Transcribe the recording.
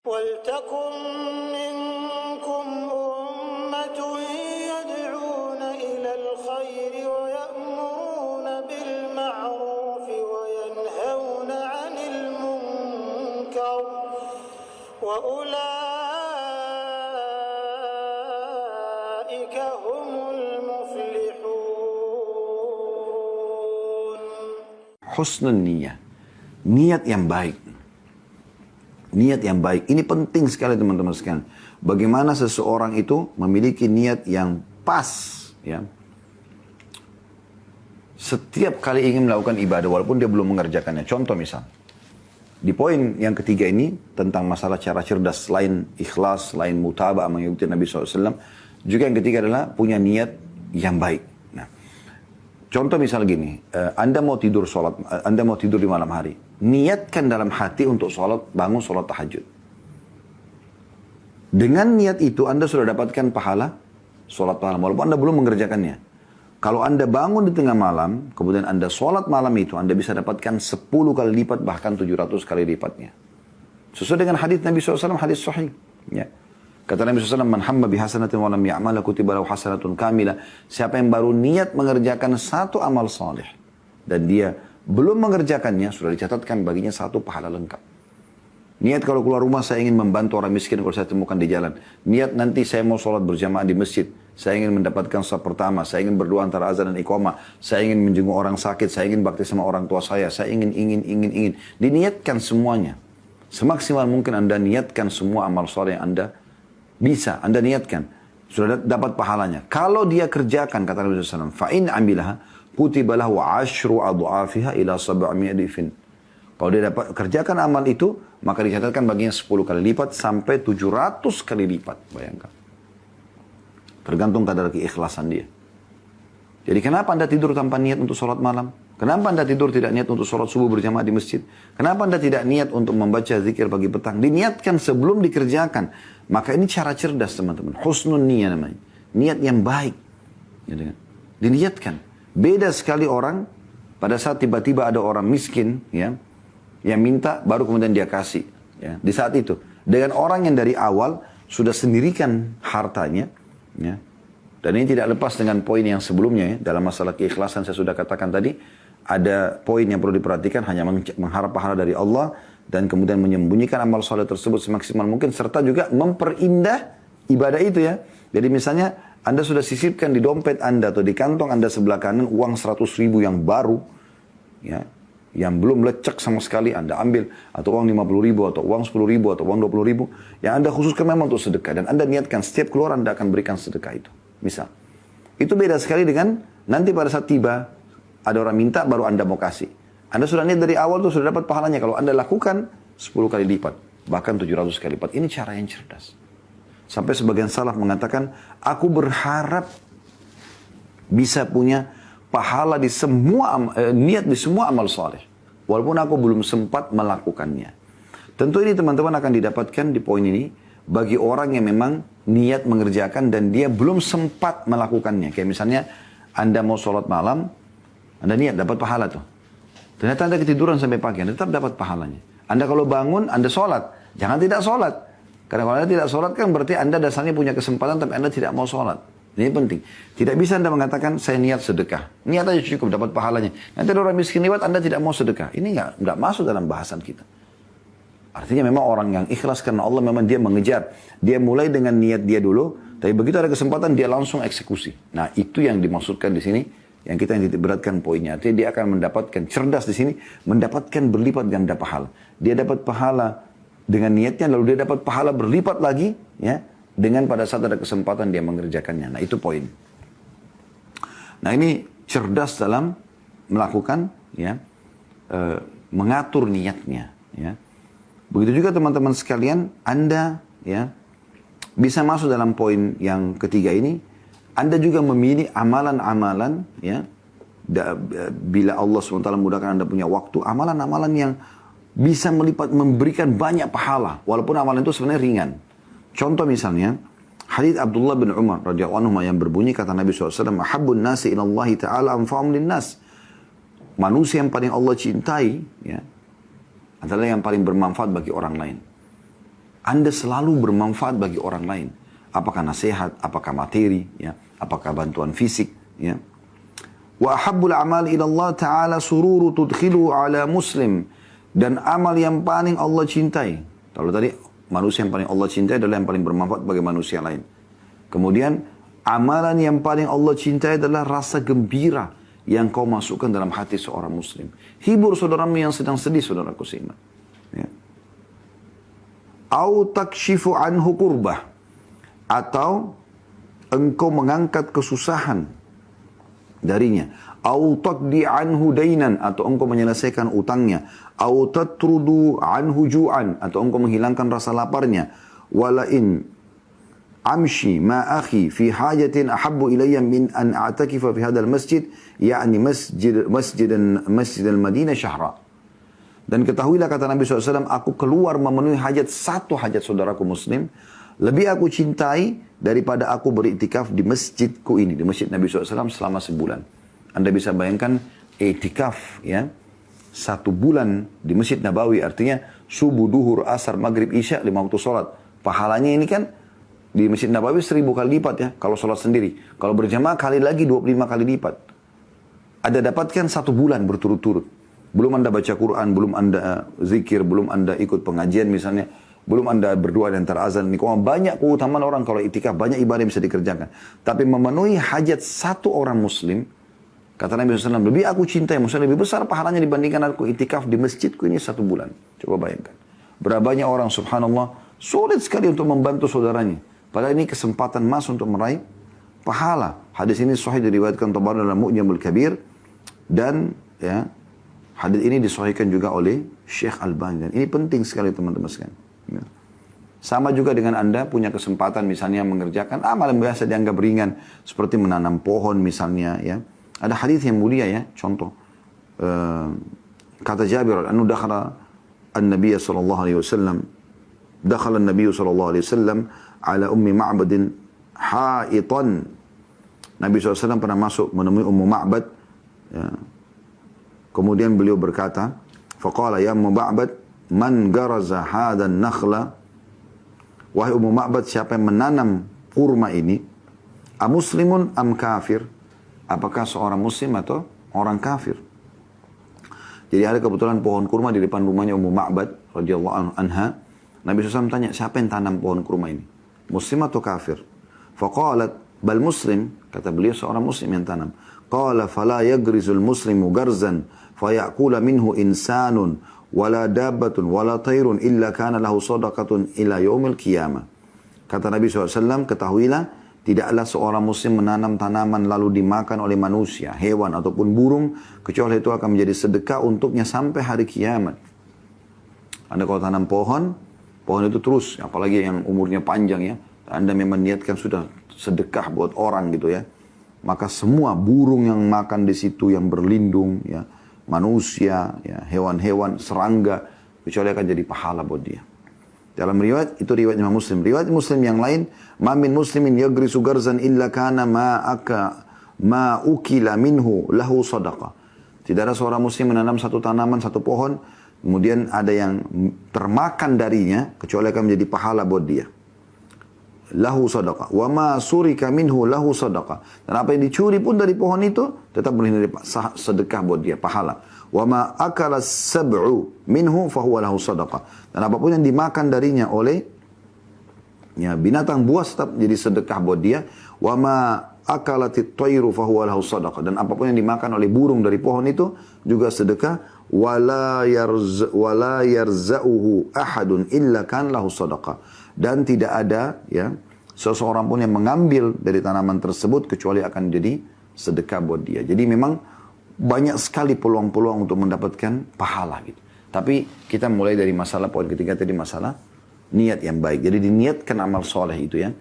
وَلْتَكُنْ مِنْكُمْ أُمَّةٌ يَدْعُونَ إِلَى الْخَيْرِ وَيَأْمُرُونَ بِالْمَعْرُوفِ وَيَنْهَوْنَ عَنِ الْمُنْكَرِ وَأُولَئِكَ هُمُ الْمُفْلِحُونَ. Husnul niyah, niat yang baik. Niat yang baik, ini penting sekali teman-teman sekalian. Bagaimana seseorang itu memiliki niat yang pas, ya. Setiap kali ingin melakukan ibadah, walaupun dia belum mengerjakannya. Contoh misal, di poin yang ketiga ini, tentang masalah cara cerdas, selain ikhlas, selain mutaba'ah mengikuti Nabi SAW, juga yang ketiga adalah punya niat yang baik. Nah, contoh misal gini, Anda mau tidur di malam hari. Niatkan dalam hati untuk bangun sholat tahajud. Dengan niat itu Anda sudah dapatkan pahala sholat malam, walaupun Anda belum mengerjakannya. Kalau Anda bangun di tengah malam, kemudian Anda sholat malam itu, Anda bisa dapatkan 10 kali lipat, bahkan 700 kali lipatnya. Sesuai dengan hadis Nabi SAW, hadis sahih. Ya. Kata Nabi SAW, man hamma bihasanatin wa lam ya'mala kutiba lahu hasanatun kamila. Siapa yang baru niat mengerjakan satu amal saleh dan dia belum mengerjakannya, sudah dicatatkan baginya satu pahala lengkap. Niat kalau keluar rumah saya ingin membantu orang miskin kalau saya temukan di jalan. Niat nanti saya mau sholat berjamaah di masjid. Saya ingin mendapatkan shaf pertama. Saya ingin berdoa antara azan dan iqamah. Saya ingin menjenguk orang sakit. Saya ingin bakti sama orang tua saya. Saya ingin. Diniatkan semuanya. Semaksimal mungkin Anda niatkan semua amal soleh yang Anda bisa. Anda niatkan. Sudah dapat pahalanya. Kalau dia kerjakan, kata Nabi SAW, fa'in amilaha kutiba lahu 10 adhafiha ila 700 difin. Kalau dia dapat kerjakan amal itu, maka dicatatkan baginya 10 kali lipat sampai 700 kali lipat. Bayangkan. Tergantung kadar keikhlasan dia. Jadi kenapa Anda tidur tanpa niat untuk sholat malam? Kenapa Anda tidur tidak niat untuk sholat subuh berjamaah di masjid? Kenapa Anda tidak niat untuk membaca zikir pagi petang? Diniatkan sebelum dikerjakan. Maka ini cara cerdas teman-teman. Husnul niyah namanya. Niat yang baik. Diniatkan. Beda sekali orang pada saat tiba-tiba ada orang miskin, ya, yang minta baru kemudian dia kasih, ya, di saat itu. Dengan orang yang dari awal sudah sendirikan hartanya, ya. Dan ini tidak lepas dengan poin yang sebelumnya, ya. Dalam masalah keikhlasan saya sudah katakan tadi, ada poin yang perlu diperhatikan, hanya mengharap pahala dari Allah dan kemudian menyembunyikan amal soleh tersebut semaksimal mungkin, serta juga memperindah ibadah itu, ya. Jadi misalnya Anda sudah sisipkan di dompet Anda atau di kantong Anda sebelah kanan uang 100.000 yang baru, ya, yang belum lecek sama sekali Anda ambil, atau uang 50.000 atau uang 10.000 atau uang 20.000 yang Anda khususkan memang untuk sedekah, dan Anda niatkan setiap keluar Anda akan berikan sedekah itu. Misal, itu beda sekali dengan nanti pada saat tiba ada orang minta baru Anda mau kasih. Anda sudah niat dari awal tuh sudah dapat pahalanya. Kalau Anda lakukan 10 kali lipat, bahkan 700 kali lipat. Ini cara yang cerdas. Sampai sebagian salaf mengatakan, aku berharap bisa punya pahala di semua niat di semua amal saleh, walaupun aku belum sempat melakukannya. Tentu ini teman-teman akan didapatkan di poin ini bagi orang yang memang niat mengerjakan dan dia belum sempat melakukannya. Kayak misalnya Anda mau sholat malam, Anda niat dapat pahala tuh. Ternyata Anda ketiduran sampai pagi, Anda tetap dapat pahalanya. Anda kalau bangun, Anda sholat, jangan tidak sholat. Karena kalau Anda tidak sholat kan berarti Anda dasarnya punya kesempatan tapi Anda tidak mau sholat. Ini penting. Tidak bisa Anda mengatakan saya niat sedekah. Niat aja cukup dapat pahalanya. Nanti ada orang miskin lewat Anda tidak mau sedekah. Ini nggak masuk dalam bahasan kita. Artinya memang orang yang ikhlas karena Allah memang dia mengejar. Dia mulai dengan niat dia dulu. Tapi begitu ada kesempatan dia langsung eksekusi. Nah itu yang dimaksudkan di sini. Yang kita yang beratkan poinnya. Artinya dia akan mendapatkan cerdas di sini. Mendapatkan berlipat ganda pahala. Dia dapat pahala dengan niatnya, lalu dia dapat pahala berlipat lagi, ya, dengan pada saat ada kesempatan dia mengerjakannya. Nah itu poin. Nah ini cerdas dalam melakukan, ya, mengatur niatnya, ya. Begitu juga teman-teman sekalian, Anda, ya, bisa masuk dalam poin yang ketiga ini. Anda juga memilih amalan-amalan, ya, bila Allah SWT mudahkan Anda punya waktu, amalan-amalan yang bisa memberikan banyak pahala, walaupun amalan itu sebenarnya ringan. Contoh misalnya, hadits Abdullah bin Umar radhiyallahu anhu yang berbunyi kata Nabi SAW, "Habbun nasi ila Allah Ta'ala anfa'um linnas." Manusia yang paling Allah cintai, ya, adalah yang paling bermanfaat bagi orang lain. Anda selalu bermanfaat bagi orang lain. Apakah nasihat, apakah materi, ya, apakah bantuan fisik, ya. Wa ahabbul a'mal ila Allah Ta'ala sururu tudkhilu ala muslim. Dan amal yang paling Allah cintai. Kalau tadi manusia yang paling Allah cintai adalah yang paling bermanfaat bagi manusia lain. Kemudian amalan yang paling Allah cintai adalah rasa gembira yang kau masukkan dalam hati seorang muslim. Hibur saudaramu yang sedang sedih, saudaraku seiman. Ya. Au takshifu anhu kurbah. Atau engkau mengangkat kesusahan darinya. Au taqdi anhu dainan, atau engkau menyelesaikan utangnya. Au tatrudu anhu ju'an, atau engkau menghilangkan rasa laparnya. Wala in amshi ma akhi fi hajatin ahabbu ilayya min an a'takifa fi hadzal masjid, yakni masjid al-Madinah syahra. Dan ketahuilah, kata Nabi SAW, aku keluar memenuhi satu hajat saudaraku muslim, lebih aku cintai daripada aku beriktikaf di masjidku ini, di masjid Nabi SAW selama sebulan. Anda bisa bayangkan iktikaf, ya, 1 bulan di Masjid Nabawi, artinya subuh, duhur, asar, maghrib, isya, 5 waktu sholat. Pahalanya ini kan di Masjid Nabawi 1000 kali lipat, ya, kalau sholat sendiri. Kalau berjamaah kali lagi 25 kali lipat. Ada dapatkan 1 bulan berturut-turut. Belum Anda baca Quran, belum Anda zikir, belum Anda ikut pengajian misalnya, belum Anda berdoa dan terazan. Banyak keutamaan orang kalau iktikaf, banyak ibadah yang bisa dikerjakan. Tapi memenuhi hajat satu orang muslim, kata Nabi SAW, lebih aku cintai, maksudnya lebih besar pahalanya dibandingkan aku iktikaf di masjidku ini 1 bulan. Coba bayangkan. Berapa banyak orang, subhanallah, sulit sekali untuk membantu saudaranya. Padahal ini kesempatan emas untuk meraih pahala. Hadis ini sahih diriwayatkan Tabarani dalam Mu'jamul Kabir. Dan ya, hadis ini disahihkan juga oleh Syekh Albani. Dan ini penting sekali teman-teman sekalian. Ya. Sama juga dengan Anda punya kesempatan misalnya mengerjakan amal yang biasa dianggap ringan. Seperti menanam pohon misalnya. Ya. Ada hadis yang mulia, ya, contoh. Kata Jabir, anu dakhala an-Nabiy sallallahu alaihi wasallam, dakhala an-Nabiy sallallahu alaihi wasallam ala ummi Ma'badin haitan. Nabi SAW pernah masuk menemui Ummu Ma'bad. Ya. Kemudian beliau berkata, faqala ya Ummu Ma'bad, man garaza hadan nakhla. Wahai Ummu Ma'bad, siapa yang menanam kurma ini? A muslimun am kafir? Apakah seorang muslim atau orang kafir? Jadi ada kebetulan pohon kurma di depan rumahnya Ummu Ma'bad radhiyallahu anha. Nabi SAW tanya, siapa yang tanam pohon kurma ini? Muslim atau kafir? Faqalat bal muslim, kata beliau seorang muslim yang tanam. Qala fala yagrizul muslimu garzan fayakula minhu insanun wala dabbatun wala tayrun illa kana lahu sadaqatun ila yaumil qiyamah. Kata Nabi SAW, ketahuilah, tidaklah seorang muslim menanam tanaman lalu dimakan oleh manusia, hewan ataupun burung, kecuali itu akan menjadi sedekah untuknya sampai hari kiamat. Anda kalau tanam pohon itu terus, apalagi yang umurnya panjang, ya, Anda memang niatkan sudah sedekah buat orang gitu, ya, maka semua burung yang makan di situ, yang berlindung, ya, manusia, ya, hewan-hewan, serangga, kecuali akan jadi pahala buat dia. Dalam riwayat, itu riwayat Imam Muslim. Riwayat Muslim yang lain, ma min muslimin yagrisu garzan illa kana ma ukila minhu lahu sadaqah. Tidak ada seorang muslim menanam satu tanaman, satu pohon, kemudian ada yang termakan darinya, kecuali akan menjadi pahala buat dia. Lahu sadaqah. Wa ma surika minhu lahu sadaqah. Dan apa yang dicuri pun dari pohon itu, tetap boleh sedekah buat dia, pahala. Wa ma akala sab'u minhu fahuwa lahu sadaqah. Dan apapun yang dimakan darinya oleh, ya, binatang buas, tetap jadi sedekah buat dia. Wa ma akalatit tayru fahuwa lahu sadaqah. Dan apapun yang dimakan oleh burung dari pohon itu juga sedekah. Wala yarza'uhu ahadun illa kan lahu sadaqah. Dan tidak ada, ya, seseorang pun yang mengambil dari tanaman tersebut kecuali akan jadi sedekah buat dia. Jadi memang banyak sekali peluang-peluang untuk mendapatkan pahala gitu. Tapi kita mulai dari masalah poin ketiga tadi, masalah niat yang baik. Jadi diniatkan amal soleh itu, ya.